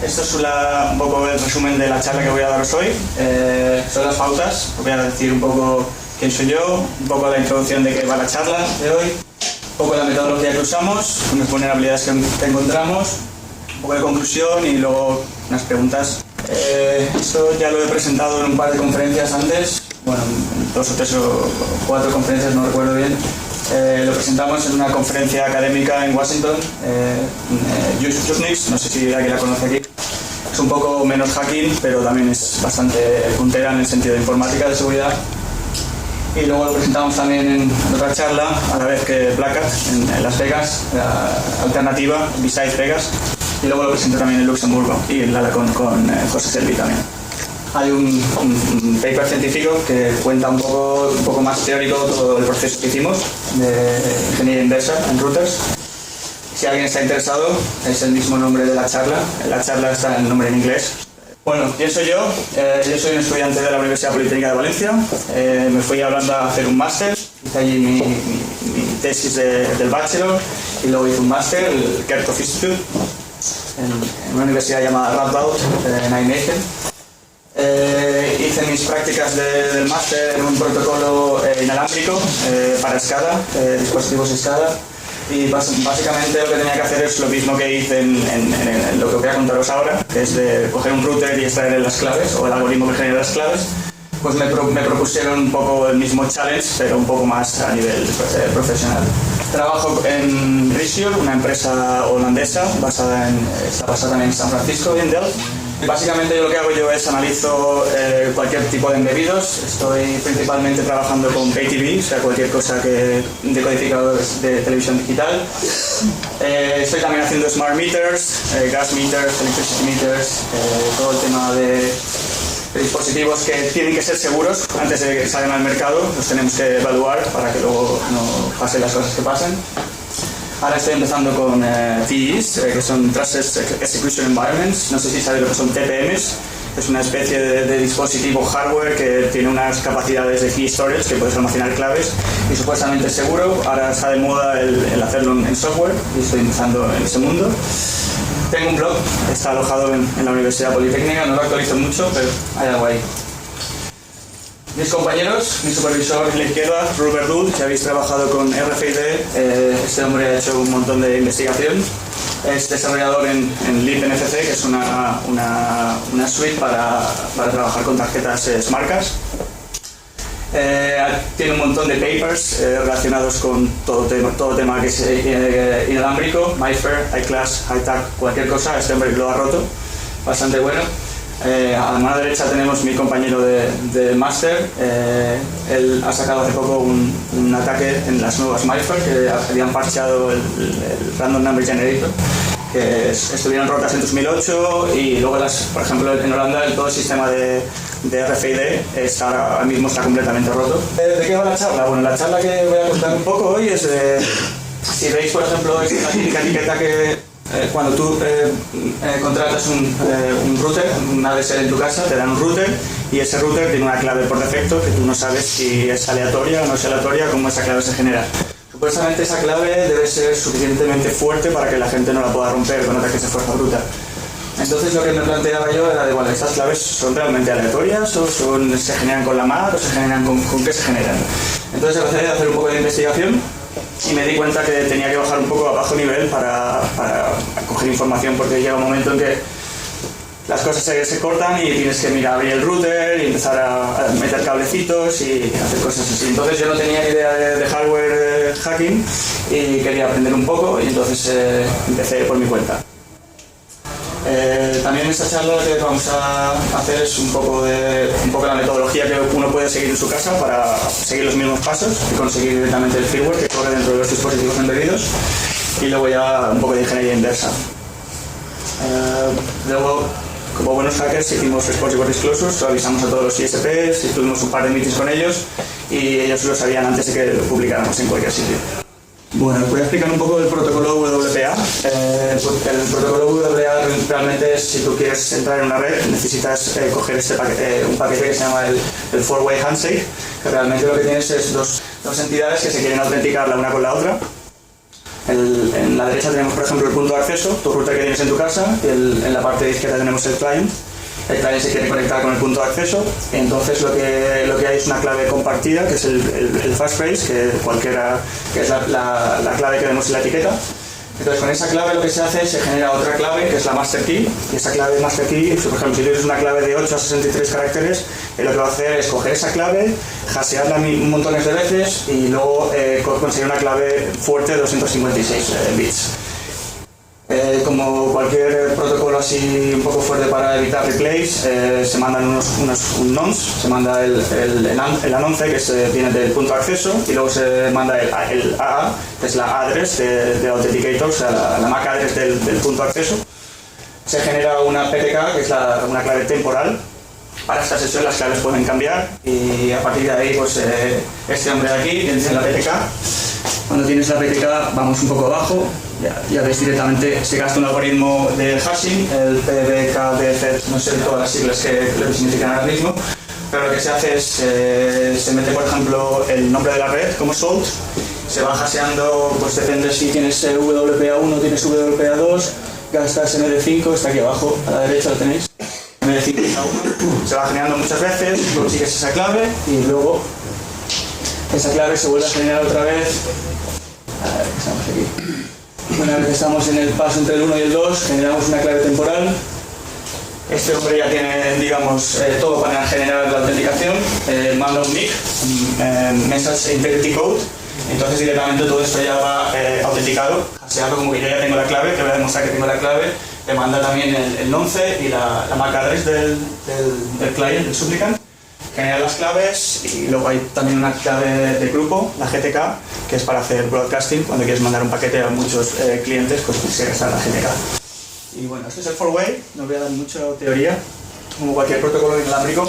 Esto es un poco el resumen de la charla que voy a daros hoy. Son las pautas. Os voy a decir un poco quién soy yo, un poco la introducción de qué va la charla de hoy, un poco la metodología que usamos, unas vulnerabilidades que encontramos, un poco de conclusión y luego unas preguntas. Esto ya lo he presentado en un par de conferencias antes, bueno, en 2 o 3 o 4 conferencias, no recuerdo bien. Lo presentamos en una conferencia académica en Washington, Usenix, no sé si alguien la conoce aquí. Es un poco menos hacking, pero también es bastante puntera en el sentido de informática, de seguridad. Y luego lo presentamos también en otra charla, a la vez que Black Hat, en Las Vegas, alternativa, Besides Vegas. Y luego lo presento también en Luxemburgo y en Lala con José Selvi también. Hay un paper científico que cuenta un poco más teórico todo el proceso que hicimos de ingeniería inversa en routers. Si alguien está interesado, es el mismo nombre de la charla. La charla está en nombre en inglés. Bueno, ¿quién soy yo? Yo soy un estudiante de la Universidad Politécnica de Valencia. Me fui a Holanda a hacer un máster. Hice allí mi tesis del bachelor y luego hice un máster, el Kerkhoff Institute, en una universidad llamada Radboud, en Nijmegen. Hice mis prácticas del máster en un protocolo inalámbrico para SCADA, dispositivos SCADA. Y básicamente lo que tenía que hacer es lo mismo que hice en lo que voy a contaros ahora, que es de coger un router y extraer las claves, o el algoritmo que genera las claves. Pues me propusieron un poco el mismo challenge, pero un poco más a nivel profesional. Trabajo en Risure, una empresa holandesa, está basada también en San Francisco y en Delft. Básicamente lo que hago yo es analizo cualquier tipo de embebidos. Estoy principalmente trabajando con PayTV, o sea, cualquier cosa de decodificadores de televisión digital. Estoy también haciendo smart meters, gas meters, electricity meters, todo el tema de dispositivos que tienen que ser seguros antes de que salgan al mercado. Los tenemos que evaluar para que luego no pasen las cosas que pasen. Ahora estoy empezando con TEs, que son Trusted Execution Environments. No sé si sabéis lo que son TPMs. Es una especie de dispositivo hardware que tiene unas capacidades de key storage, que puedes almacenar claves y supuestamente es seguro. Ahora está de moda el hacerlo en software y estoy empezando en ese mundo. Tengo un blog, está alojado en la Universidad Politécnica, no lo actualizo mucho, pero hay algo ahí. Mis compañeros, mi supervisor en la izquierda, Robert Dool, que habéis trabajado con RFID, este hombre ha hecho un montón de investigación. Es desarrollador en libNFC, que es una suite para trabajar con tarjetas SmartCard. Tiene un montón de papers relacionados con todo tema que es inalámbrico, MyFair, iClass, HiTag, cualquier cosa. Este hombre lo ha roto, bastante bueno. A la mano derecha tenemos mi compañero de máster. Él ha sacado hace poco un ataque en las nuevas MyFair que habían parcheado el Random Number Generator, que estuvieron rotas en 2008 y luego, por ejemplo, en Holanda todo el sistema de RFID ahora mismo está completamente roto. ¿De qué va la charla? Bueno, la charla que voy a contar un poco hoy es si veis, por ejemplo, es una típica etiqueta que cuando tú contratas un router, un ADSL en tu casa, te dan un router y ese router tiene una clave por defecto que tú no sabes si es aleatoria o no es aleatoria, cómo esa clave se genera. Supuestamente esa clave debe ser suficientemente fuerte para que la gente no la pueda romper con ataques de fuerza bruta. Entonces lo que me planteaba yo era de, bueno, ¿estas claves son realmente aleatorias o se generan con la MAC o se generan con qué se generan? Entonces empecé a hacer un poco de investigación y me di cuenta que tenía que bajar un poco a bajo nivel para coger información, porque llega un momento en que las cosas se cortan y tienes que abrir el router y empezar a meter cablecitos y hacer cosas así. Entonces yo no tenía ni idea de hardware hacking y quería aprender un poco y entonces empecé por mi cuenta. También en esta charla lo que vamos a hacer es un poco la metodología que uno puede seguir en su casa para seguir los mismos pasos y conseguir directamente el firmware que corre dentro de los dispositivos embebidos, y luego ya un poco de ingeniería inversa. Luego, como buenos hackers, hicimos Responsible Disclosures, lo avisamos a todos los ISPs y tuvimos un par de meetings con ellos y ellos lo sabían antes de que lo publicáramos en cualquier sitio. Bueno, voy a explicar un poco el protocolo WPA. El protocolo WPA realmente es, si tú quieres entrar en una red, necesitas coger un paquete que se llama el Four-Way Handshake, que realmente lo que tienes es dos entidades que se quieren autenticar la una con la otra. En la derecha tenemos, por ejemplo, el punto de acceso, tu router que tienes en tu casa, y en la parte de izquierda tenemos el client. El client se quiere conectar con el punto de acceso, y entonces lo que hay es una clave compartida, que es el passphrase, que es la clave que vemos en la etiqueta. Entonces con esa clave lo que se hace es se genera otra clave, que es la master key, y esa clave master key, por ejemplo, si tienes una clave de 8 a 63 caracteres, lo que va a hacer es coger esa clave, hashearla montones de veces y luego conseguir una clave fuerte de 256 bits. Como cualquier protocolo así un poco fuerte para evitar replays, se mandan unos nonce, se manda el anonce que viene del punto de acceso, y luego se manda el AA, que es la address de Authenticator, o sea la MAC address del punto de acceso. Se genera una PTK, que es una clave temporal. Para esta sesión las claves pueden cambiar, y a partir de ahí pues este hombre de aquí tiene la PTK. Cuando tienes la PTK vamos un poco abajo, ya ves directamente, se gasta un algoritmo de hashing, el PBKDF, no sé todas las siglas lo que significan ahora mismo, pero lo que se hace es, se mete por ejemplo el nombre de la red como salt, se va hasheando, pues depende si tienes WPA1 o tienes WPA2, gastas MD5, está aquí abajo, a la derecha lo tenéis, MD5 está 1, se va generando muchas veces, consigues esa clave y luego esa clave se vuelve a generar otra vez. A ver, estamos aquí. Una vez que estamos en el paso entre el 1 y el 2, generamos una clave temporal. Este hombre ya tiene, digamos, todo para generar la autenticación. Manda un MIC, Message Integrity Code. Entonces directamente todo esto ya va autenticado, hasheado, como que yo ya tengo la clave, que voy a demostrar que tengo la clave. Le manda también el nonce y la MAC address del client, del supplicant. Genera las claves, y luego hay también una clave de grupo, la GTK, que es para hacer broadcasting. Cuando quieres mandar un paquete a muchos clientes, pues tienes que gastar la GTK. Y bueno, este es el 4-way, no voy a dar mucha teoría. Como cualquier protocolo inalámbrico,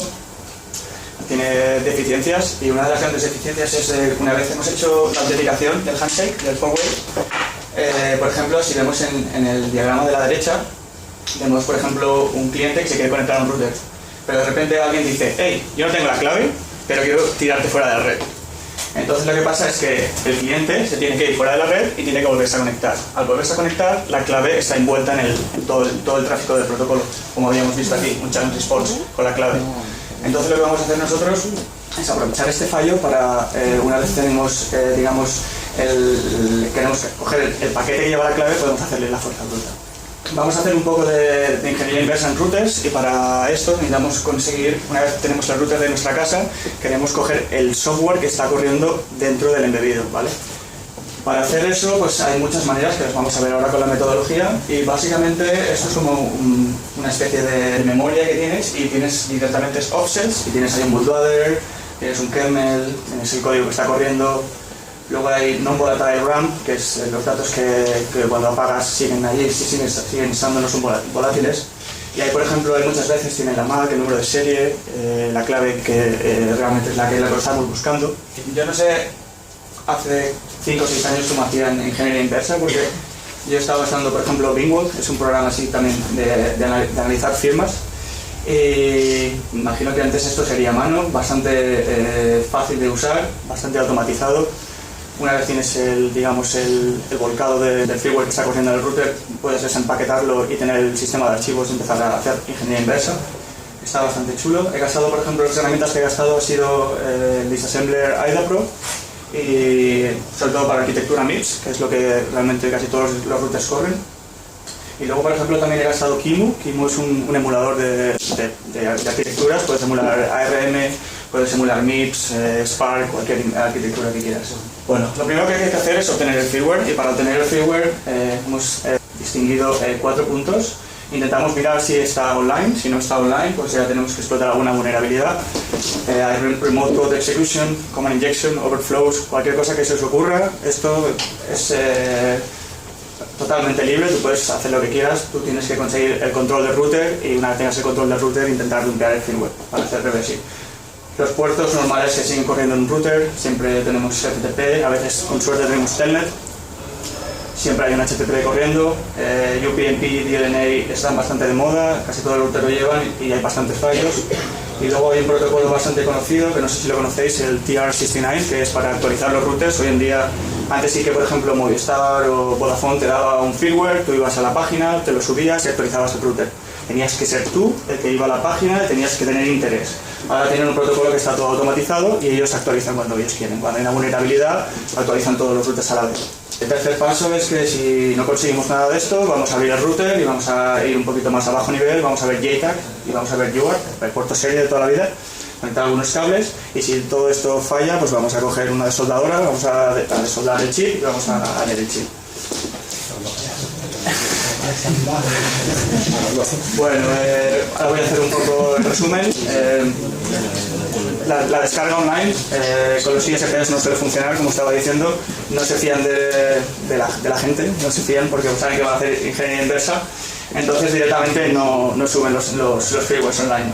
tiene deficiencias, y una de las grandes deficiencias es una vez hemos hecho la autenticación del handshake, del 4-way, por ejemplo, si vemos en el diagrama de la derecha, vemos por ejemplo un cliente que se quiere conectar a un router. Pero de repente alguien dice, hey, yo no tengo la clave, pero quiero tirarte fuera de la red. Entonces lo que pasa es que el cliente se tiene que ir fuera de la red y tiene que volverse a conectar. Al volverse a conectar, la clave está envuelta en todo el tráfico del protocolo, como habíamos visto aquí, un challenge response con la clave. Entonces lo que vamos a hacer nosotros es aprovechar este fallo para, una vez tenemos, digamos, queremos coger el paquete que lleva la clave, podemos hacerle la fuerza bruta. Vamos a hacer un poco de ingeniería inversa en routers, y para esto necesitamos conseguir, una vez tenemos el router de nuestra casa, queremos coger el software que está corriendo dentro del embebido, ¿vale? Para hacer eso pues hay muchas maneras que las vamos a ver ahora con la metodología, y básicamente esto es como una especie de memoria que tienes, y tienes directamente offsets, y tienes ahí un bootloader, tienes un kernel, tienes el código que está corriendo. Luego hay non-volatile RAM, que es los datos que cuando apagas siguen allí, siguen estando, no son volátiles. Y ahí, por ejemplo, hay muchas veces tiene la MAC, el número de serie, la clave que realmente es la que estamos buscando. Yo no sé, hace 5 o 6 años cómo hacían ingeniería inversa, porque yo estaba usando, por ejemplo, Bingwalk, es un programa así también de analizar firmas. Y imagino que antes esto sería a mano, bastante fácil de usar, bastante automatizado. Una vez tienes el volcado del firmware que está corriendo en el router, puedes desempaquetarlo y tener el sistema de archivos y empezar a hacer ingeniería inversa. Está bastante chulo. He gastado, por ejemplo, las herramientas que he gastado ha sido el Disassembler IDAPRO, y sobre todo para arquitectura MIPS, que es lo que realmente casi todos los routers corren. Y luego, por ejemplo, también he gastado QEMU. QEMU es un emulador de arquitecturas. Puedes emular ARM, puedes emular MIPS, Spark, cualquier arquitectura que quieras. Bueno, lo primero que hay que hacer es obtener el firmware, y para obtener el firmware hemos distinguido 4 puntos. Intentamos mirar si está online. Si no está online, pues ya tenemos que explotar alguna vulnerabilidad. Hay remote code execution, command injection, overflows, cualquier cosa que se os ocurra. Esto es totalmente libre, tú puedes hacer lo que quieras. Tú tienes que conseguir el control del router, y una vez tengas el control del router, intentar dumpear el firmware para hacer reversing. Los puertos normales que siguen corriendo en un router, siempre tenemos FTP, a veces con suerte tenemos Telnet. Siempre hay un HTTP corriendo. UPnP, DLNA están bastante de moda, casi todos los routers lo llevan y hay bastantes fallos. Y luego hay un protocolo bastante conocido, que no sé si lo conocéis, el TR69, que es para actualizar los routers. Hoy en día Antes sí que, por ejemplo, Movistar o Vodafone te daba un firmware, tú ibas a la página, te lo subías y actualizabas el router. Tenías que ser tú el que iba a la página y tenías que tener interés. Ahora tienen un protocolo que está todo automatizado y ellos actualizan cuando ellos quieren. Cuando hay una vulnerabilidad, actualizan todos los routers a la vez. El tercer paso es que si no conseguimos nada de esto, vamos a abrir el router y vamos a ir un poquito más a bajo nivel, vamos a ver JTAG y vamos a ver UART, el puerto serie de toda la vida, conectar algunos cables, y si todo esto falla, pues vamos a coger una desoldadora, vamos a desoldar el chip y vamos a añadir el chip. Bueno, ahora voy a hacer un poco el resumen. La descarga online con los ISPs no suele funcionar, como estaba diciendo. No se fían de la gente, no se fían porque saben que van a hacer ingeniería inversa. Entonces directamente no suben los firmwares online.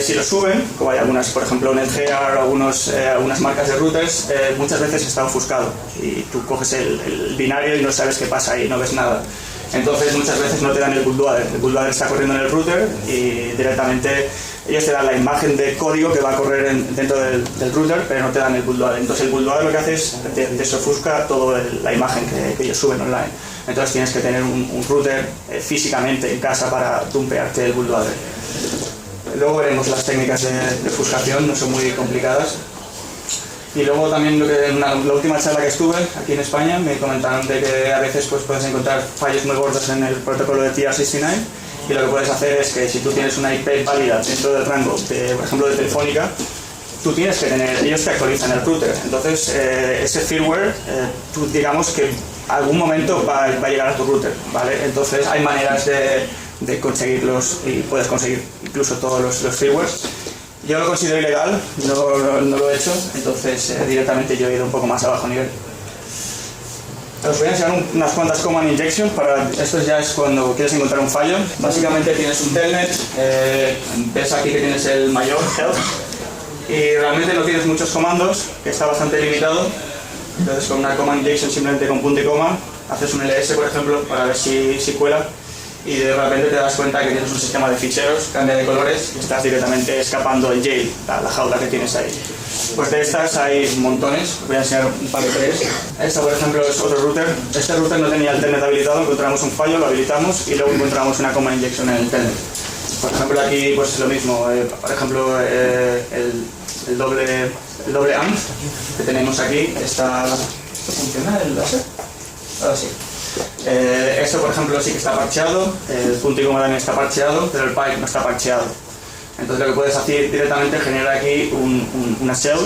Si los suben, como hay algunas, por ejemplo NetGear, algunas marcas de routers, muchas veces está ofuscado y tú coges el binario y no sabes qué pasa ahí, no ves nada. Entonces muchas veces no te dan el bootloader. El bootloader está corriendo en el router y directamente ellos te dan la imagen de código que va a correr dentro del router, pero no te dan el bootloader. Entonces el bootloader lo que hace es te ofusca toda la imagen que ellos suben online. Entonces tienes que tener un router físicamente en casa para dumpearte el bootloader. Luego veremos las técnicas de ofuscación, no son muy complicadas. Y luego también en la última charla que estuve aquí en España me comentaron de que a veces pues, puedes encontrar fallos muy gordos en el protocolo de TR69, y lo que puedes hacer es que si tú tienes una IP válida dentro del rango, por ejemplo de Telefónica, tú tienes que tener, ellos te actualizan el router, entonces ese firmware, tú digamos que algún momento va a llegar a tu router, ¿vale? Entonces hay maneras de conseguirlos y puedes conseguir incluso todos los firmwares. Yo lo considero ilegal, no lo he hecho, entonces directamente yo he ido un poco más a bajo nivel. Os voy a enseñar unas cuantas command injection. Esto ya es cuando quieres encontrar un fallo. Básicamente tienes un telnet, ves aquí que tienes el mayor, health, y realmente no tienes muchos comandos, que está bastante limitado. Entonces con una command injection simplemente con punto y coma, haces un ls por ejemplo para ver si cuela. Y de repente te das cuenta que tienes un sistema de ficheros, cambia de colores y estás directamente escapando el jail, la jaula que tienes ahí. Pues de estas hay montones, voy a enseñar un par de tres. Esta por ejemplo es otro router. Este router no tenía el telnet habilitado, encontramos un fallo, lo habilitamos y luego encontramos una command injection en el telnet. Por ejemplo aquí pues lo mismo, por ejemplo el doble AND que tenemos aquí, ¿esto funciona el láser? Ahora sí. Esto por ejemplo sí que está parcheado, el punto y coma también está parcheado, pero el pipe no está parcheado. Entonces lo que puedes hacer directamente es generar aquí una shell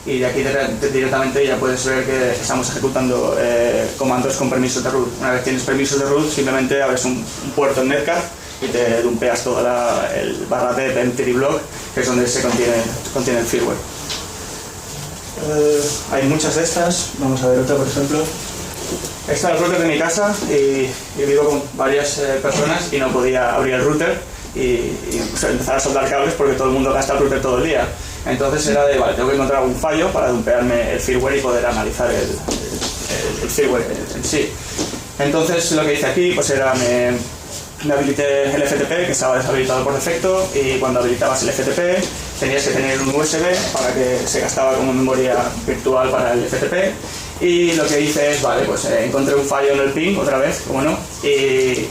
y de aquí directamente ya puedes ver que estamos ejecutando comandos con permisos de root. Una vez tienes permisos de root simplemente abres un puerto en Netcat y te dumpeas todo el /dev empty block, que es donde se contiene el firmware. Hay muchas de estas, vamos a ver otra por ejemplo. Este es el router de mi casa y vivo con varias personas y no podía abrir el router y empezar a soldar cables porque todo el mundo gasta el router todo el día. Entonces era de, vale, tengo que encontrar algún fallo para dumpearme el firmware y poder analizar el firmware en sí. Entonces lo que hice aquí pues era me habilité el FTP, que estaba deshabilitado por defecto, y cuando habilitabas el FTP tenías que tener un USB para que se gastaba como memoria virtual para el FTP. Y lo que hice es, vale, pues encontré un fallo en el ping, otra vez, como no, y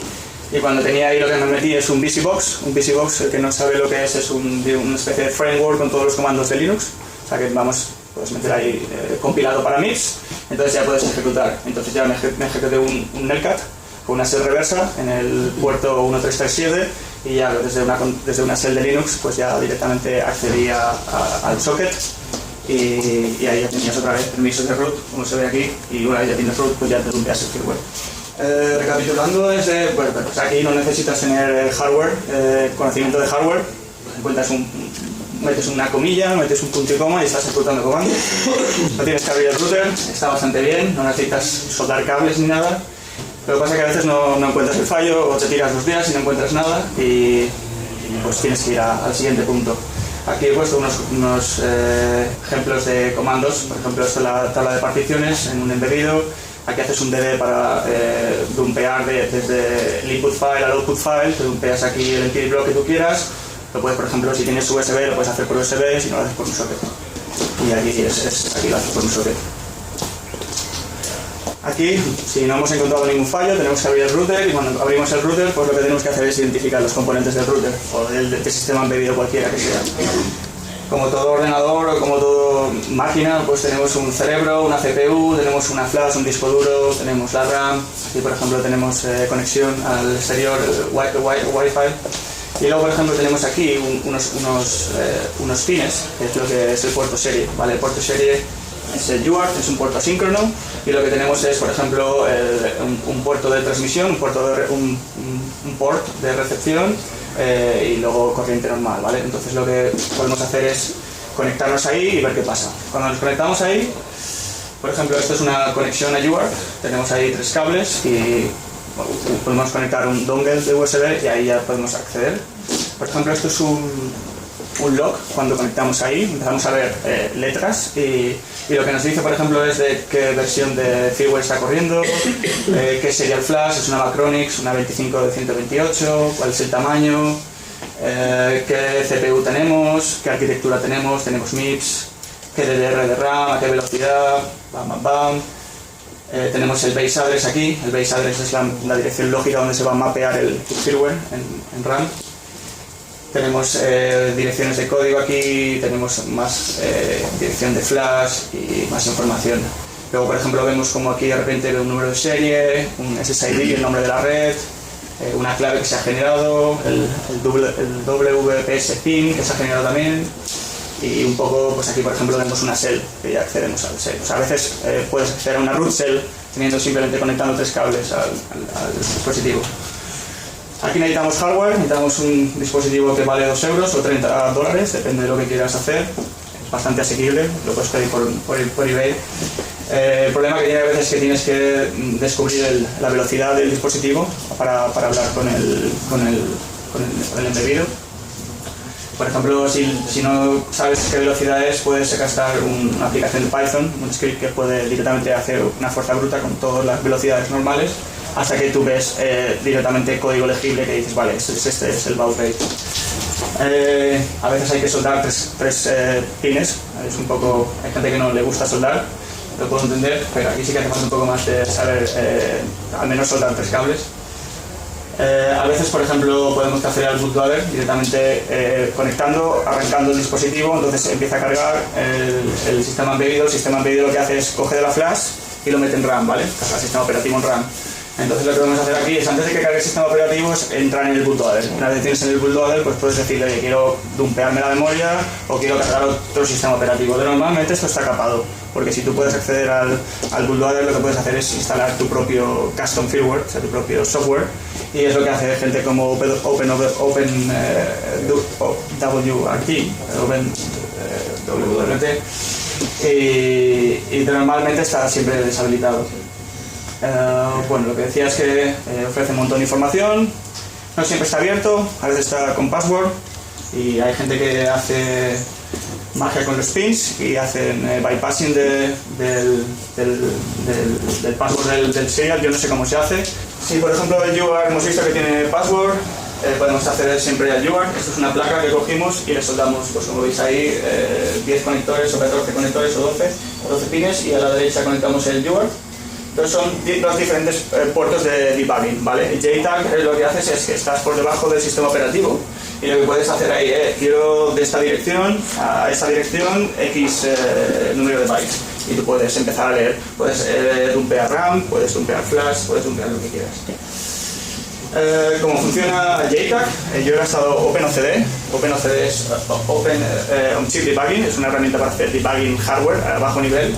cuando tenía ahí lo que me metí es un VisiBox. Un VisiBox, el que no sabe lo que es una especie de framework con todos los comandos de Linux, o sea que puedes meter ahí compilado para MIPS, entonces ya puedes ejecutar. Entonces ya me ejecuté un Netcat con una shell reversa en el puerto 1337 y ya desde una shell de Linux pues ya directamente accedí al socket. Y ahí ya tenías otra vez permisos de root, como se ve aquí, y una vez ya tienes root, pues ya te dumpeas el firmware. Recapitulando, pues aquí no necesitas tener hardware, conocimiento de hardware, metes una comilla, metes un punto y coma y estás ejecutando comandos. No tienes que abrir el router, está bastante bien, no necesitas soldar cables ni nada. Lo que pasa es que a veces no encuentras el fallo o te tiras 2 días y no encuentras nada y pues tienes que ir al siguiente punto. Aquí he puesto unos ejemplos de comandos, por ejemplo esto es la tabla de particiones en un embedido. Aquí haces un DD para dumpear desde el input file al output file, te dumpeas aquí el empty block que tú quieras. Lo puedes, por ejemplo, si tienes USB lo puedes hacer por USB, si no lo haces por un socket. Y aquí lo haces por un socket. Aquí, si no hemos encontrado ningún fallo, tenemos que abrir el router y cuando abrimos el router, pues lo que tenemos que hacer es identificar los componentes del router o del sistema embebido cualquiera que sea. Como todo ordenador o como todo máquina, pues tenemos un cerebro, una CPU, tenemos una flash, un disco duro, tenemos la RAM. Aquí, por ejemplo, tenemos conexión al exterior, el Wi-Fi. Y luego, por ejemplo, tenemos aquí unos pines, que es lo que es el puerto serie. ¿Vale? El puerto serie es el UART, es un puerto asíncrono, y lo que tenemos es, por ejemplo, un puerto de transmisión, un port de recepción, y luego corriente normal, ¿vale? Entonces lo que podemos hacer es conectarnos ahí y ver qué pasa. Cuando nos conectamos ahí, por ejemplo, esto es una conexión a UART, tenemos ahí 3 cables y bueno, podemos conectar un dongle de USB y ahí ya podemos acceder. Por ejemplo, esto es un log. Cuando conectamos ahí empezamos a ver letras y lo que nos dice, por ejemplo, es de qué versión de firmware está corriendo, qué serial flash, es una Macronix, una 25 de 128, cuál es el tamaño, qué CPU tenemos, qué arquitectura tenemos MIPS, qué DDR de RAM, a qué velocidad, tenemos el base address aquí. El base address es la dirección lógica donde se va a mapear el firmware en RAM. Tenemos direcciones de código aquí, tenemos más dirección de flash y más información. Luego, por ejemplo, vemos como aquí de repente ve un número de serie, un SSID, el nombre de la red, una clave que se ha generado, el WPS PIN que se ha generado también, y un poco, pues aquí por ejemplo vemos una shell, que ya accedemos al shell. O sea, a veces puedes acceder a una root shell teniendo simplemente conectando 3 cables al dispositivo. Aquí necesitamos hardware, necesitamos un dispositivo que vale 2 euros o 30 dólares, depende de lo que quieras hacer. Es bastante asequible, lo puedes pedir por eBay. El problema que tiene a veces es que tienes que descubrir la velocidad del dispositivo para hablar con el embebido. Por ejemplo, si no sabes qué velocidad es, puedes gastar una aplicación de Python, un script que puede directamente hacer una fuerza bruta con todas las velocidades normales, hasta que tú ves directamente código legible que dices, vale, este es el baud rate. A veces hay que soldar tres pines, es un poco, hay gente que no le gusta soldar, lo puedo entender, pero aquí sí que hace falta un poco más de saber al menos soldar 3 cables. A veces, por ejemplo, podemos hacer al bootloader directamente conectando, arrancando el dispositivo, entonces empieza a cargar el sistema embebido. El sistema embebido lo que hace es coge de la flash y lo mete en RAM, ¿vale? Carga el sistema operativo en RAM. Entonces lo que podemos hacer aquí es, antes de que cargue el sistema operativo, es entrar en el bootloader. Una vez que tienes en el bootloader, pues puedes decirle, oye, quiero dumpearme la memoria o quiero cargar otro sistema operativo. Normalmente esto está capado, porque si tú puedes acceder al bootloader, lo que puedes hacer es instalar tu propio custom firmware, o sea, tu propio software, y es lo que hace gente como OpenWRT, y normalmente está siempre deshabilitado. Bueno, lo que decía es que ofrece un montón de información, no siempre está abierto, a veces está con password y hay gente que hace magia con los pins y hacen bypassing del password del serial. Yo no sé cómo se hace. Si por ejemplo el UART hemos visto que tiene password, podemos acceder siempre al UART. Esto es una placa que cogimos y le soldamos, pues como veis ahí, 10 conectores o 14 conectores o 12 pines, y a la derecha conectamos el UART. Entonces son los diferentes puertos de debugging, ¿vale? El JTAG lo que haces es que estás por debajo del sistema operativo y lo que puedes hacer ahí es, quiero de esta dirección a esta dirección X número de bytes, y tú puedes empezar a leer, puedes dumpear RAM, puedes dumpear flash, puedes dumpear lo que quieras. ¿Cómo funciona JTAG? Yo he gastado OpenOCD. OpenOCD es Open On Chip Debugging, es una herramienta para hacer debugging hardware a bajo nivel.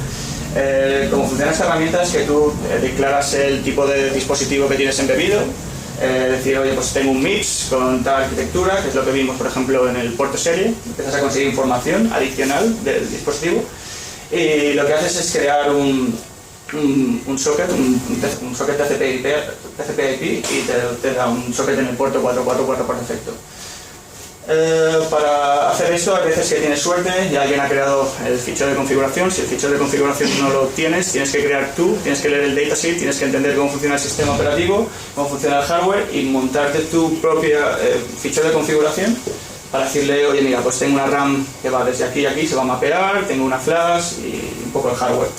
Cómo funciona esta herramienta es que tú declaras el tipo de dispositivo que tienes embebido, decir, oye, pues tengo un MIPS con tal arquitectura, que es lo que vimos por ejemplo en el puerto serie. Empiezas a conseguir información adicional del dispositivo y lo que haces es crear un socket, un socket TCP/IP, y te da un socket en el puerto 444 por defecto. Para hacer esto, a veces que tienes suerte y alguien ha creado el fichero de configuración. Si el fichero de configuración no lo tienes que crear tú, tienes que leer el datasheet, tienes que entender cómo funciona el sistema operativo, cómo funciona el hardware y montarte tu propia fichero de configuración para decirle, oye, mira, pues tengo una RAM que va desde aquí a aquí, se va a mapear, tengo una flash y un poco de hardware.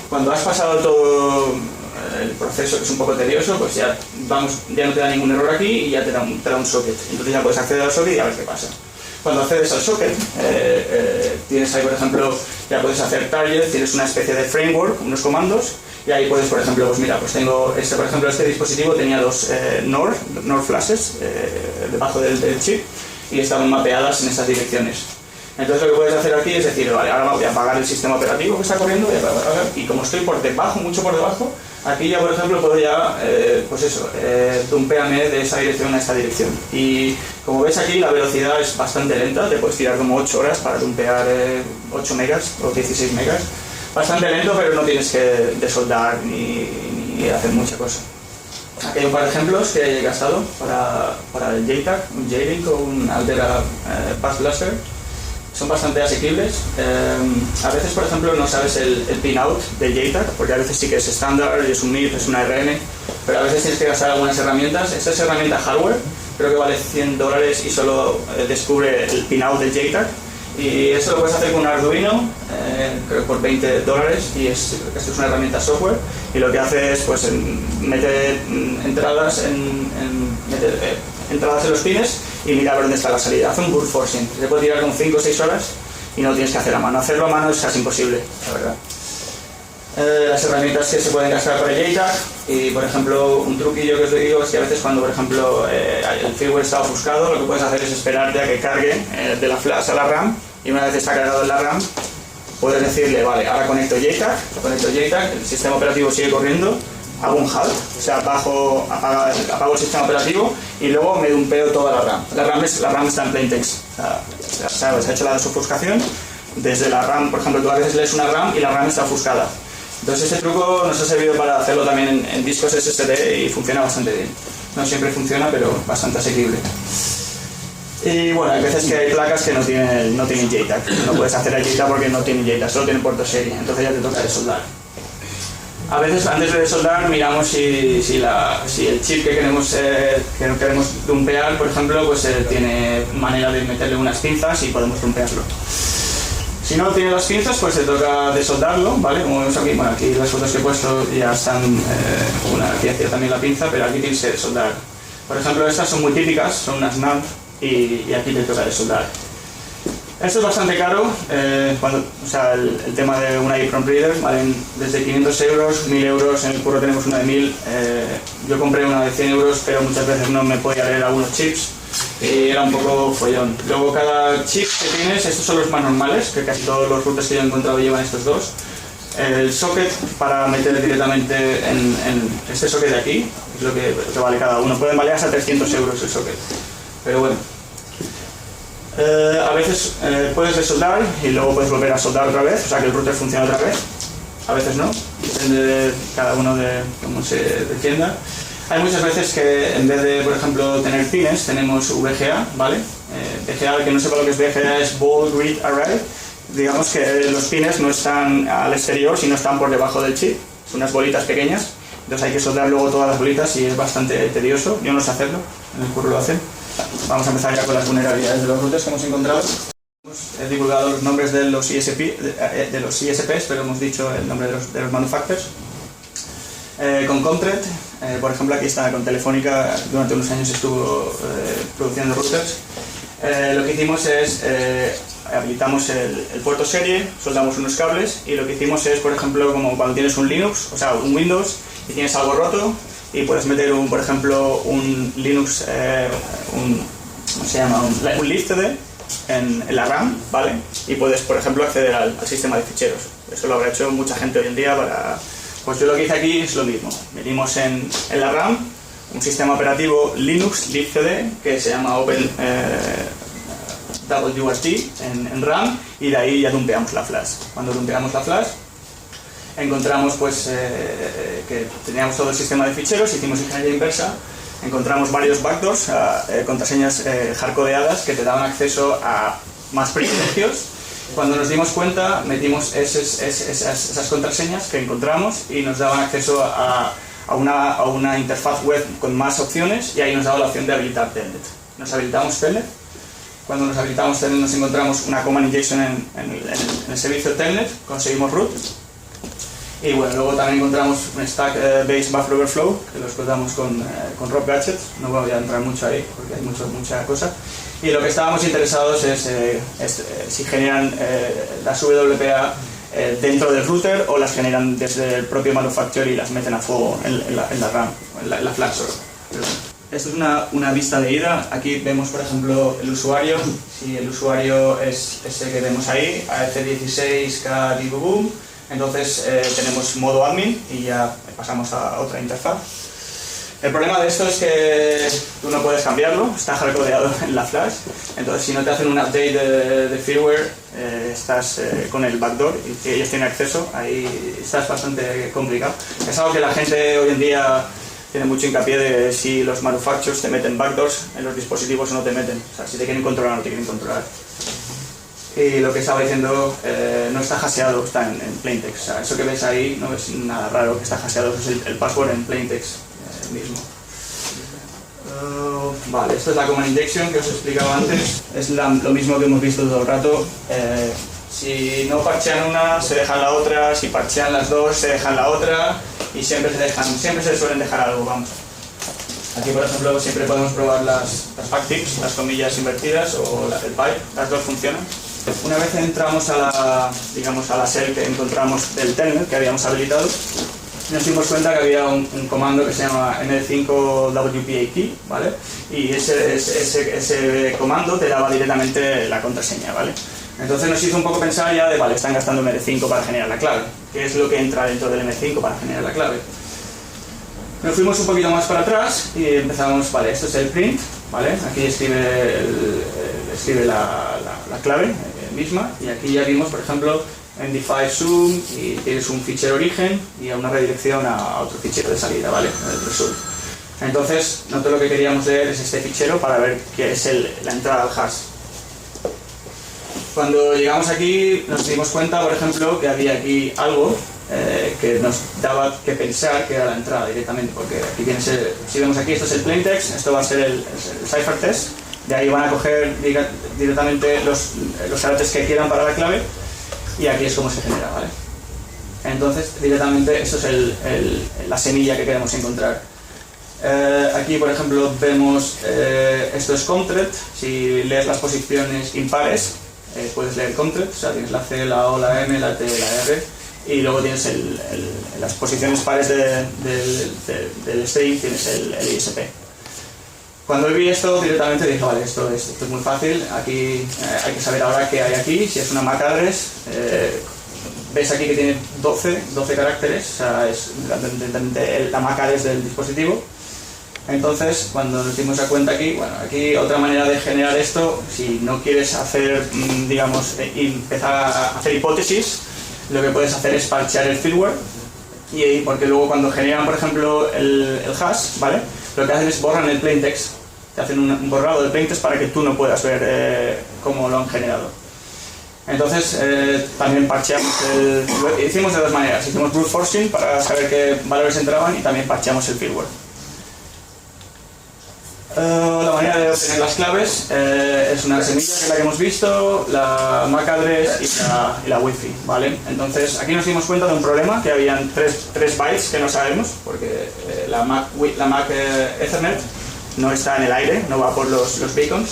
Cuando has pasado todo el proceso, que es un poco tedioso, pues ya no te da ningún error aquí y ya te da un socket. Entonces ya puedes acceder al socket y a ver qué pasa. Cuando accedes al socket, tienes ahí, por ejemplo, ya puedes hacer target, tienes una especie de framework, unos comandos, y ahí puedes, por ejemplo, pues mira, pues tengo, por ejemplo, este dispositivo tenía dos NOR flashes debajo del chip y estaban mapeadas en esas direcciones. Entonces lo que puedes hacer aquí es decir, vale, ahora voy a apagar el sistema operativo que está corriendo, y como estoy por debajo, mucho por debajo, aquí ya, por ejemplo, puedo ya, pues eso, dumpearme de esa dirección a esta dirección. Y como ves aquí, la velocidad es bastante lenta, te puedes tirar como 8 horas para dumpear 8 megas o 16 megas. Bastante lento, pero no tienes que desoldar ni hacer mucha cosa. Aquí hay un par de ejemplos que he gastado para el JTAG, un J-Link o un Altera Path Blaster. Son bastante asequibles. A veces, por ejemplo, no sabes el pinout de JTAG, porque a veces sí que es estándar, es un MIP, es una RM, pero a veces tienes que gastar algunas herramientas. Esta es herramienta hardware, creo que vale $100 y solo descubre el pinout del JTAG. Y esto lo puedes hacer con un Arduino, creo que por $20, y esto es una herramienta software, y lo que hace es pues meter entradas entradas en los pines y mira a ver dónde está la salida. Hace un brute forcing, se puede tirar con 5 o 6 horas y no tienes que hacer a mano. Hacerlo a mano es casi imposible, la verdad. Las herramientas que se pueden gastar para el JTAG, y por ejemplo un truquillo que os digo es que a veces cuando por ejemplo el firmware está ofuscado, lo que puedes hacer es esperarte a que cargue de la flash a la RAM, y una vez está cargado en la RAM puedes decirle, vale, ahora conecto JTAG, el sistema operativo sigue corriendo, hago un halt, o sea, apago el sistema operativo y luego me dumpeo toda la RAM. La RAM está en plain text, o sea, se ha hecho la desofuscación desde la RAM. Por ejemplo, tú a veces lees una RAM y la RAM está ofuscada. Entonces este truco nos ha servido para hacerlo también en discos SSD y funciona bastante bien. No siempre funciona, pero bastante asequible. Y bueno, hay veces que hay placas que no tienen JTAG. No puedes hacer el JTAG porque no tienen JTAG, solo tienen puerto serie, entonces ya te toca desoldar. A veces antes de desoldar miramos si el chip que queremos dumpear, por ejemplo, pues tiene manera de meterle unas pinzas y podemos dumpearlo. Si no tiene las pinzas, pues te toca desoldarlo, ¿vale? Como vemos aquí, bueno, aquí las fotos que he puesto ya están, aquí hacía también la pinza, pero aquí tienes que desoldar. Por ejemplo, estas son muy típicas, son unas NAND, y aquí te toca desoldar. Esto es bastante caro, el tema de una EEPROM Reader valen desde 500 euros, 1000 euros, en el curro tenemos una de 1000, yo compré una de 100 euros, pero muchas veces no me podía leer algunos chips y era un poco follón. Luego cada chip que tienes, estos son los más normales, que casi todos los routers que yo he encontrado llevan estos dos. El socket para meter directamente en este socket de aquí, es lo que vale cada uno, pueden valer hasta 300 euros el socket, pero bueno. A veces puedes desoldar y luego puedes volver a soldar otra vez, o sea que el router funciona otra vez. A veces no, depende de cada uno de cómo se defienda. Hay muchas veces que en vez de, por ejemplo, tener pines, tenemos VGA, ¿vale? VGA, que no sepa lo que es VGA, es Ball Grid Array. Digamos que los pines no están al exterior, sino están por debajo del chip. Son unas bolitas pequeñas, entonces hay que soldar luego todas las bolitas y es bastante tedioso. Yo no sé hacerlo, en el curro lo hacen. Vamos a empezar ya con las vulnerabilidades de los routers que hemos encontrado. He divulgado los nombres de los ISPs, pero hemos dicho el nombre de los manufacturers. Con Comtret, por ejemplo, aquí está con Telefónica, durante unos años estuvo produciendo routers. Lo que hicimos es habilitamos el puerto serie, soldamos unos cables y lo que hicimos es, por ejemplo, como cuando tienes un Linux, o sea, un Windows y tienes algo roto, y puedes meter por ejemplo un Linux, ¿cómo se llama? Un libcd en la RAM, ¿vale? Y puedes, por ejemplo, acceder al sistema de ficheros. Eso lo habrá hecho mucha gente hoy en día para... Pues yo lo que hice aquí es lo mismo. Metimos en la RAM un sistema operativo Linux libcd que se llama Open WSD en RAM, y de ahí ya dumpeamos la flash. Cuando dumpeamos la flash encontramos pues que teníamos todo el sistema de ficheros, hicimos ingeniería inversa, encontramos varios backdoors, contraseñas hardcodeadas que te daban acceso a más privilegios. Cuando nos dimos cuenta, metimos esas contraseñas que encontramos y nos daban acceso a una interfaz web con más opciones, y ahí nos daba la opción de habilitar Telnet. Nos habilitamos Telnet. Cuando nos habilitamos Telnet nos encontramos una command injection en el servicio Telnet, conseguimos root. Y bueno, luego también encontramos un stack based buffer overflow, que lo explotamos con Rob Gadget. No voy a entrar mucho ahí porque hay mucha cosa. Y lo que estábamos interesados es si generan las WPA dentro del router o las generan desde el propio manufacturer y las meten a fuego en la RAM, en la flash. Esto es una vista de ida. Aquí vemos, por ejemplo, el usuario. Si el usuario es ese que vemos ahí, AF16 boom, entonces tenemos modo admin y ya pasamos a otra interfaz. El problema de esto es que tú no puedes cambiarlo, está hardcodeado en la flash, entonces si no te hacen un update de firmware, estás con el backdoor y si ellos tienen acceso, ahí estás bastante complicado. Es algo que la gente hoy en día tiene mucho hincapié de si los manufacturers te meten backdoors en los dispositivos o no te meten, o sea, si te quieren controlar o no te quieren controlar. Y lo que estaba diciendo, no está hasheado, está en plaintext, o sea, eso que ves ahí no es nada raro que está hasheado, es el password en plaintext mismo. Vale, esto es la command injection que os explicaba antes, es lo mismo que hemos visto todo el rato. Si no parchean una, se dejan la otra, si parchean las dos, se dejan la otra y siempre se suelen dejar algo, vamos. Aquí, por ejemplo, siempre podemos probar las backticks, las comillas invertidas o el pipe, las dos funcionan. Una vez entramos a la shell que encontramos del terminal que habíamos habilitado, nos dimos cuenta que había un comando que se llama md5wpa-key, ¿vale? Y ese comando te daba directamente la contraseña, ¿vale? Entonces nos hizo un poco pensar ya de, vale, están gastando md5 para generar la clave. ¿Qué es lo que entra dentro del md5 para generar la clave? Nos fuimos un poquito más para atrás y empezamos, vale, esto es el print, ¿vale? Aquí escribe la clave misma y aquí ya vimos, por ejemplo, MD5 zoom y tienes un fichero origen y una redirección a otro fichero de salida, ¿vale? El result. Entonces, nosotros lo que queríamos leer es este fichero para ver qué es la entrada al hash. Cuando llegamos aquí nos dimos cuenta, por ejemplo, que había aquí algo que nos daba que pensar que era la entrada directamente, porque aquí tienes si vemos aquí, esto es el plaintext, esto va a ser el ciphertext, de ahí van a coger directamente los caracteres que quieran para la clave y aquí es como se genera, ¿vale? Entonces, directamente, esto es la semilla que queremos encontrar. Aquí, por ejemplo, vemos, esto es counted, si lees las posiciones impares, puedes leer counted, o sea, tienes la C, la O, la M, la T, la R, y luego tienes las posiciones pares del string, tienes el ISP. Cuando vi esto, directamente dije, vale, esto es muy fácil, aquí hay que saber ahora qué hay aquí, si es una MAC address, ves aquí que tiene 12 caracteres, o sea, es la MAC address del dispositivo. Entonces, cuando nos dimos cuenta aquí, bueno, aquí otra manera de generar esto, si no quieres hacer, digamos, empezar a hacer hipótesis, lo que puedes hacer es parchear el firmware, y porque luego cuando generan, por ejemplo, el hash, ¿vale? Lo que hacen es borran el plaintext, te hacen un borrado del plaintext para que tú no puedas ver cómo lo han generado. Entonces, también parcheamos lo hicimos de dos maneras, hicimos brute forcing para saber qué valores entraban y también parcheamos el firmware. La manera de obtener las claves es una semilla que es la que hemos visto, la MAC address y la Wi-Fi, ¿vale? Entonces aquí nos dimos cuenta de un problema, que habían 3 bytes que no sabemos, porque la MAC Ethernet no está en el aire, no va por los beacons.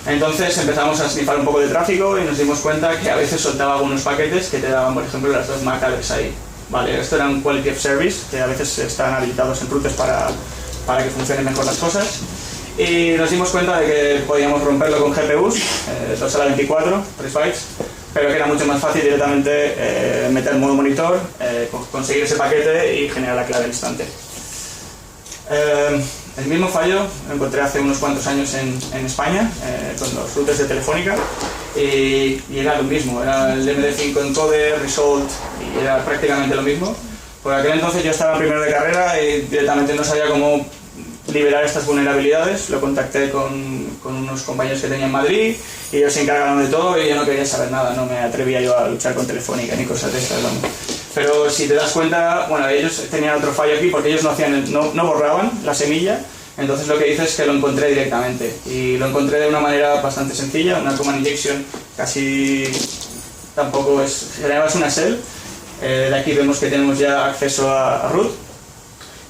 Entonces empezamos a snifar un poco de tráfico y nos dimos cuenta que a veces soltaba algunos paquetes que te daban, por ejemplo, las 2 MAC address ahí, ¿vale? Esto era un quality of service, que a veces están habilitados en routers para que funcionen mejor las cosas. Y nos dimos cuenta de que podíamos romperlo con GPUs, 2 a la 24, 3 bytes, pero que era mucho más fácil directamente meter modo monitor, conseguir ese paquete y generar la clave al instante. El mismo fallo lo encontré hace unos cuantos años en España, con los routers de Telefónica, y era lo mismo, era el MD5 encoder, result, y era prácticamente lo mismo. Por aquel entonces yo estaba en primero de carrera y directamente no sabía cómo liberar estas vulnerabilidades. Lo contacté con unos compañeros que tenía en Madrid y ellos se encargaron de todo y yo no quería saber nada, no me atrevía yo a luchar con Telefónica ni cosas de estas, vamos. Pero si te das cuenta, bueno, ellos tenían otro fallo aquí porque ellos no borraban la semilla, entonces lo que hice es que lo encontré directamente y lo encontré de una manera bastante sencilla, una command injection casi tampoco es, generabas una shell De aquí vemos que tenemos ya acceso a root.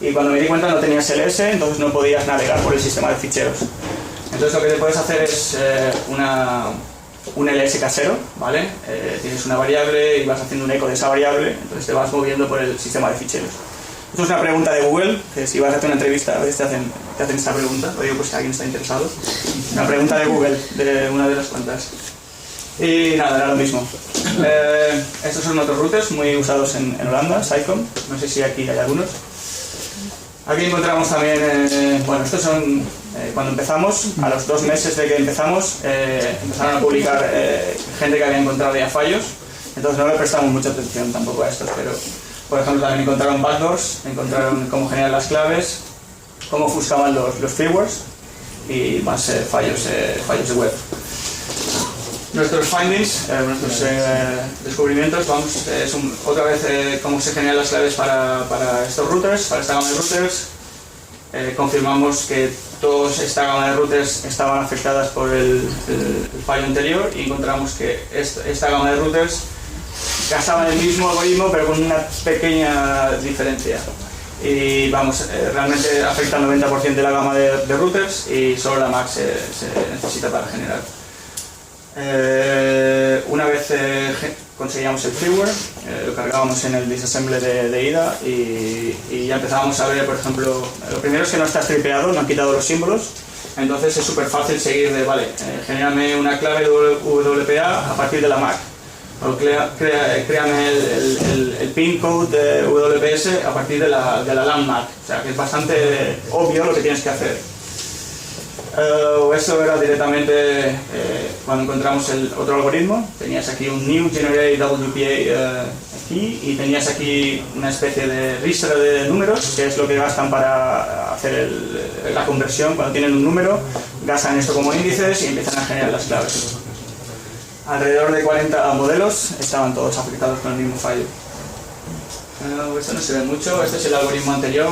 Y cuando me di cuenta no tenías ls, entonces no podías navegar por el sistema de ficheros. Entonces lo que te puedes hacer es un ls casero, ¿vale? Tienes una variable y vas haciendo un eco de esa variable, entonces te vas moviendo por el sistema de ficheros. Esto es una pregunta de Google, que si vas a hacer una entrevista a veces te hacen esta pregunta, o digo pues si alguien está interesado. Una pregunta de Google, de una de las cuantas. Y nada, era lo mismo. Estos son otros routers muy usados en Holanda, Sycom, no sé si aquí hay algunos. Aquí encontramos también, bueno, estos son, cuando empezamos, a los 2 meses de que empezamos, empezaron a publicar gente que había encontrado ya fallos, entonces no le prestamos mucha atención tampoco a estos, pero por ejemplo también encontraron backdoors, encontraron cómo generar las claves, cómo ofuscaban los freewares y más fallos de web. Nuestros findings, nuestros descubrimientos, otra vez cómo se generan las claves para estos routers, para esta gama de routers. Confirmamos que toda esta gama de routers estaban afectadas por el fallo anterior y encontramos que esta gama de routers casaban el mismo algoritmo pero con una pequeña diferencia. Y realmente afecta al 90% de la gama de routers y solo la MAC se necesita para generar. Una vez conseguíamos el freeware, lo cargábamos en el disassemble de ida y ya empezábamos a ver, por ejemplo, lo primero es que no está stripeado, no han quitado los símbolos, entonces es súper fácil seguir de, vale, genérame una clave WPA a partir de la MAC, o créame el pin code de WPS a partir de la LAN MAC, o sea que es bastante obvio lo que tienes que hacer. Eso era directamente cuando encontramos el otro algoritmo. Tenías aquí un new generate WPA aquí y tenías aquí una especie de ristra de números, que es lo que gastan para hacer la conversión. Cuando tienen un número, gastan esto como índices y empiezan a generar las claves. Alrededor de 40 modelos estaban todos afectados con el mismo fallo. Esto no se ve mucho, este es el algoritmo anterior.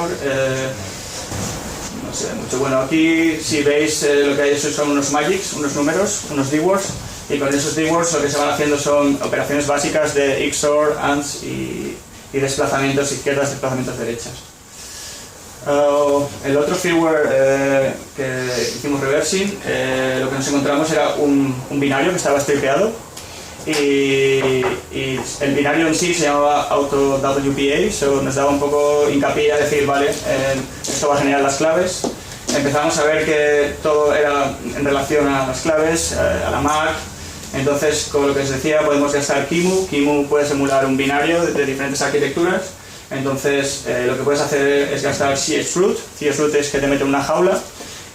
No se ve mucho. Bueno, aquí si veis lo que hay son unos magics, unos números, unos D-words, y con esos D-words lo que se van haciendo son operaciones básicas de XOR, ANDs y desplazamientos izquierdas, desplazamientos derechas. El otro firmware que hicimos reversing, lo que nos encontramos era un binario que estaba stripeado y el binario en sí se llamaba auto WPA, nos daba un poco hincapié a decir, vale, esto va a generar las claves. Empezamos a ver que todo era en relación a las claves, a la MAC. Entonces, como lo que os decía, podemos gastar QEMU. QEMU puede emular un binario de diferentes arquitecturas. Entonces, lo que puedes hacer es gastar csroot. Csroot es que te mete en una jaula.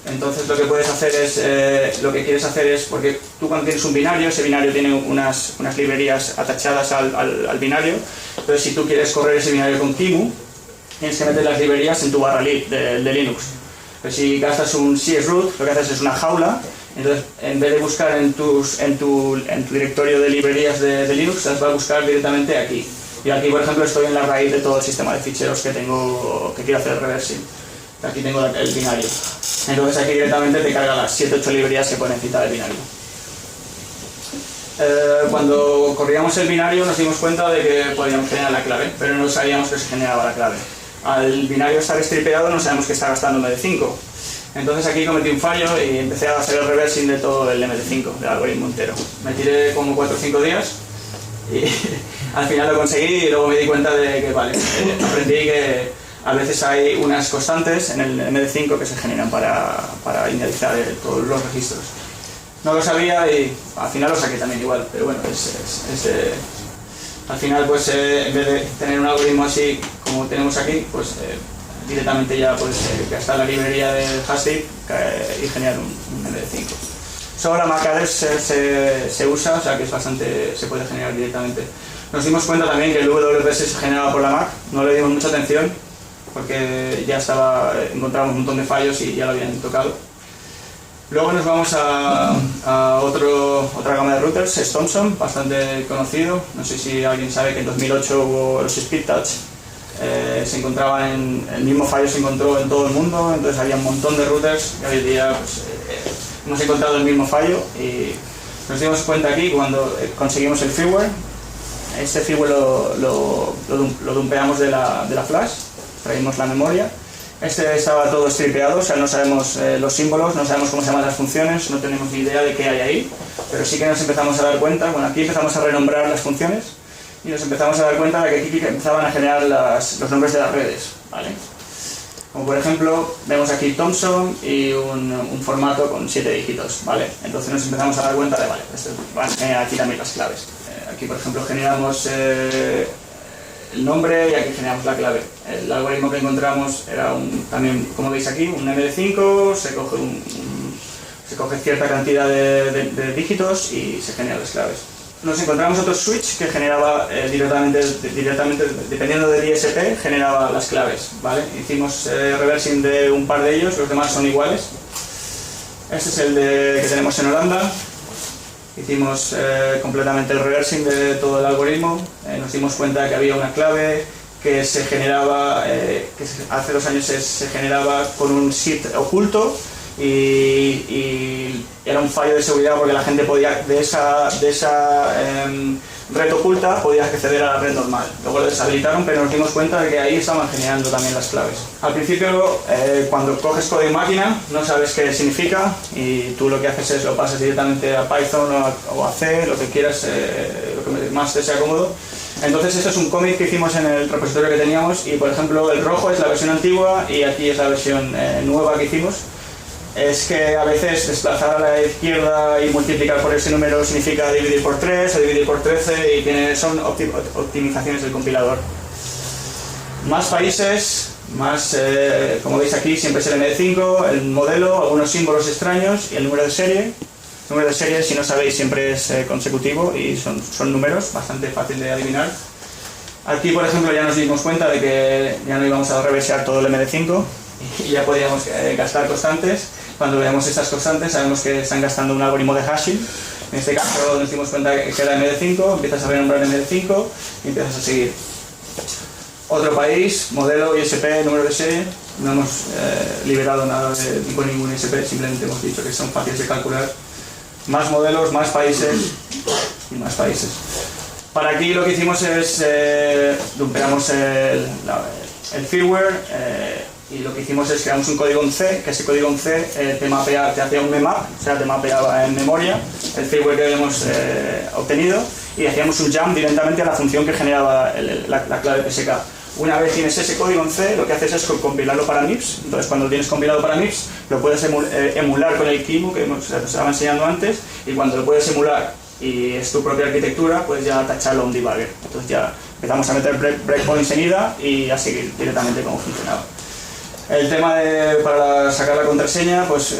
Entonces, lo que puedes hacer es, lo que quieres hacer es, porque tú cuando tienes un binario, ese binario tiene unas librerías atachadas al binario. Entonces, si tú quieres correr ese binario con QEMU, tienes que meter las librerías en tu barra lib de Linux. Pero si gastas un csroot, lo que haces es una jaula. Entonces, en vez de buscar en tu directorio de librerías de Linux, las va a buscar directamente aquí. Y aquí, por ejemplo, estoy en la raíz de todo el sistema de ficheros que quiero hacer reversing. Aquí tengo el binario. Entonces aquí directamente te carga las 7-8 librerías que pueden necesitar el binario. Cuando corríamos el binario nos dimos cuenta de que podíamos generar la clave, pero no sabíamos que se generaba la clave. Al binario estar stripeado no sabemos que está gastando MD5. Entonces aquí cometí un fallo y empecé a hacer el reversing de todo el MD5, del algoritmo entero. Me tiré como 4 o 5 días y al final lo conseguí y luego me di cuenta de que, vale, aprendí que a veces hay unas constantes en el MD5 que se generan para inicializar todos los registros. No lo sabía y al final lo saqué también igual, pero bueno, al final pues en vez de tener un algoritmo así como tenemos aquí, pues directamente ya puedes gastar la librería de Hasheap y generar un MD5. Solo la MAC-addr se usa, o sea que es se puede generar directamente. Nos dimos cuenta también que el WPS se generaba por la MAC, no le dimos mucha atención porque ya encontramos un montón de fallos y ya lo habían tocado. Luego nos vamos a otra gama de routers, es Thomson, bastante conocido. No sé si alguien sabe que en 2008 hubo los SpeedTouch. Se encontraban el mismo fallo se encontró en todo el mundo, entonces había un montón de routers y hoy en día pues, hemos encontrado el mismo fallo y nos dimos cuenta aquí cuando conseguimos el firmware. este firmware lo dumpeamos de la flash, traímos la memoria. Este estaba todo stripeado, o sea, no sabemos los símbolos, no sabemos cómo se llaman las funciones, no tenemos ni idea de qué hay ahí, pero sí que nos empezamos a dar cuenta, bueno, aquí empezamos a renombrar las funciones y nos empezamos a dar cuenta de que aquí empezaban a generar los nombres de las redes, ¿vale? Como por ejemplo, vemos aquí Thomson y un formato con 7 dígitos, ¿vale? Entonces nos empezamos a dar cuenta de, vale, van a generar aquí también las claves. Aquí por ejemplo generamos el nombre y aquí generamos la clave. El algoritmo que encontramos era también, como veis aquí, un MD5, se coge cierta cantidad de dígitos y se generan las claves. Nos encontramos otro switch que generaba directamente, dependiendo del ISP, generaba las claves, ¿vale? Hicimos reversing de un par de ellos, los demás son iguales. Este es el que tenemos en Holanda. Hicimos completamente el reversing de todo el algoritmo, nos dimos cuenta de que había una clave que se generaba, hace 2 años se generaba con un SID oculto y era un fallo de seguridad porque la gente podía, de esa red oculta, podía acceder a la red normal. Luego lo deshabilitaron, pero nos dimos cuenta de que ahí estaban generando también las claves. Al principio, cuando coges código máquina, no sabes qué significa y tú lo que haces es lo pasas directamente a Python o a C, lo que quieras, lo que más te sea cómodo. Entonces esto es un commit que hicimos en el repositorio que teníamos y, por ejemplo, el rojo es la versión antigua y aquí es la versión nueva que hicimos. Es que a veces desplazar a la izquierda y multiplicar por ese número significa dividir por 3 o dividir por 13 y son optimizaciones del compilador. Más países, como veis aquí, siempre es el MD5, el modelo, algunos símbolos extraños y el número de serie. El número de serie, si no sabéis, siempre es consecutivo y son números, bastante fácil de adivinar. Aquí, por ejemplo, ya nos dimos cuenta de que ya no íbamos a reversear todo el MD5 y ya podíamos gastar constantes. Cuando veamos estas constantes sabemos que están gastando un algoritmo de hashing. En este caso nos dimos cuenta que era MD5, empiezas a renombrar MD5 y empiezas a seguir. Otro país, modelo, ISP, número de serie. No hemos liberado nada de ningún ISP, simplemente hemos dicho que son fáciles de calcular. Más modelos, más países y más países. Para aquí lo que hicimos es dumpeamos el firmware y lo que hicimos es creamos un código en C, que ese código en C te hacía un memap, o sea, te mapeaba en memoria el firmware que habíamos obtenido y hacíamos un jump directamente a la función que generaba la clave PSK. Una vez tienes ese código en C, lo que haces es compilarlo para MIPS. Entonces, cuando lo tienes compilado para MIPS, lo puedes emular con el QEMU que te estaba enseñando antes, y cuando lo puedes emular y es tu propia arquitectura, pues ya tacharlo a un debugger. Entonces ya empezamos a meter breakpoints en IDA y a seguir directamente cómo funcionaba. El tema para sacar la contraseña, pues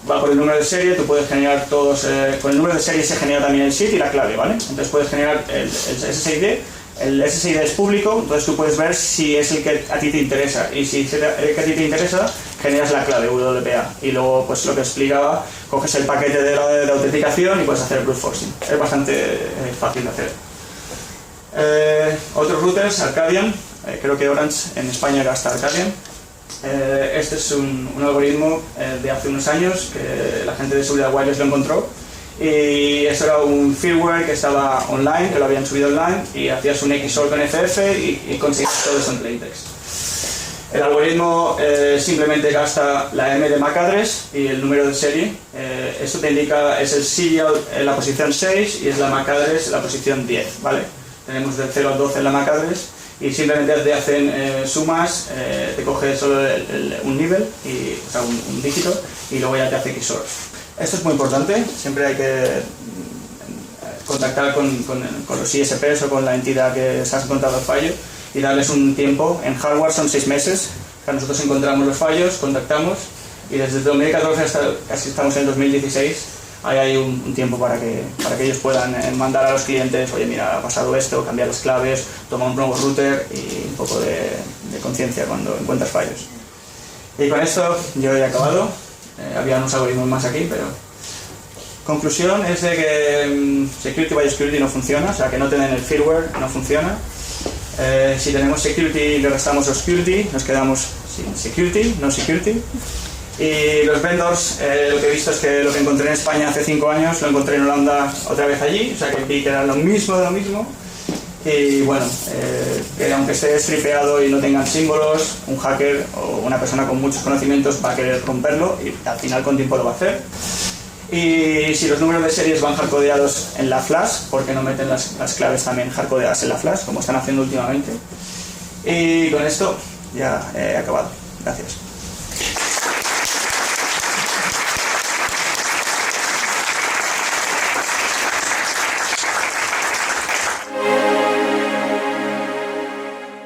va por el número de serie, tú puedes generar todos, con el número de serie se genera también el SID y la clave, ¿vale? Entonces puedes generar el SSID, el SSID es público, entonces tú puedes ver si es el que a ti te interesa, y si es el que a ti te interesa, generas la clave WPA, y luego, pues lo que explicaba, coges el paquete de autenticación y puedes hacer brute forcing. Es bastante fácil de hacer. Otros routers, Arcadian, creo que Orange en España gasta Arcadian. Este es un algoritmo de hace unos años que la gente de seguridad wireless lo encontró, y eso era un firmware que estaba online, que lo habían subido online, y hacías un XOR con FF y conseguías todo eso en plaintext. El algoritmo simplemente gasta la M de MAC address y el número de serie. Esto te indica, es el serial en la posición 6 y es la MAC address en la posición 10, ¿vale? Tenemos del 0 al 12 en la MAC address y simplemente te hacen sumas, te coge solo un nivel, o sea, un dígito, y luego ya te hace XOR. Esto es muy importante, siempre hay que contactar con los ISPs o con la entidad que se ha encontrado el fallo y darles un tiempo. En hardware son 6 meses, o sea, nosotros encontramos los fallos, contactamos, y desde 2014 hasta casi estamos en 2016, hay un tiempo para que ellos puedan mandar a los clientes, oye, mira, ha pasado esto, cambiar las claves, toma un nuevo router, y un poco de conciencia cuando encuentras fallos. Y con esto yo he acabado. Había unos algoritmos más aquí, pero conclusión es de que Security by Security no funciona, o sea, que no tener el firmware no funciona. Si tenemos Security y le restamos Obscurity, nos quedamos sin Security, no Security. Y los vendors, lo que he visto es que lo que encontré en España hace 5 años lo encontré en Holanda otra vez allí, o sea que vi que era lo mismo de lo mismo. Y bueno, que aunque esté stripeado y no tengan símbolos, un hacker o una persona con muchos conocimientos va a querer romperlo y al final con tiempo lo va a hacer. Y si los números de series van hardcodeados en la flash, ¿por qué no meten las claves también hardcodeadas en la flash, como están haciendo últimamente? Y con esto ya he acabado. Gracias.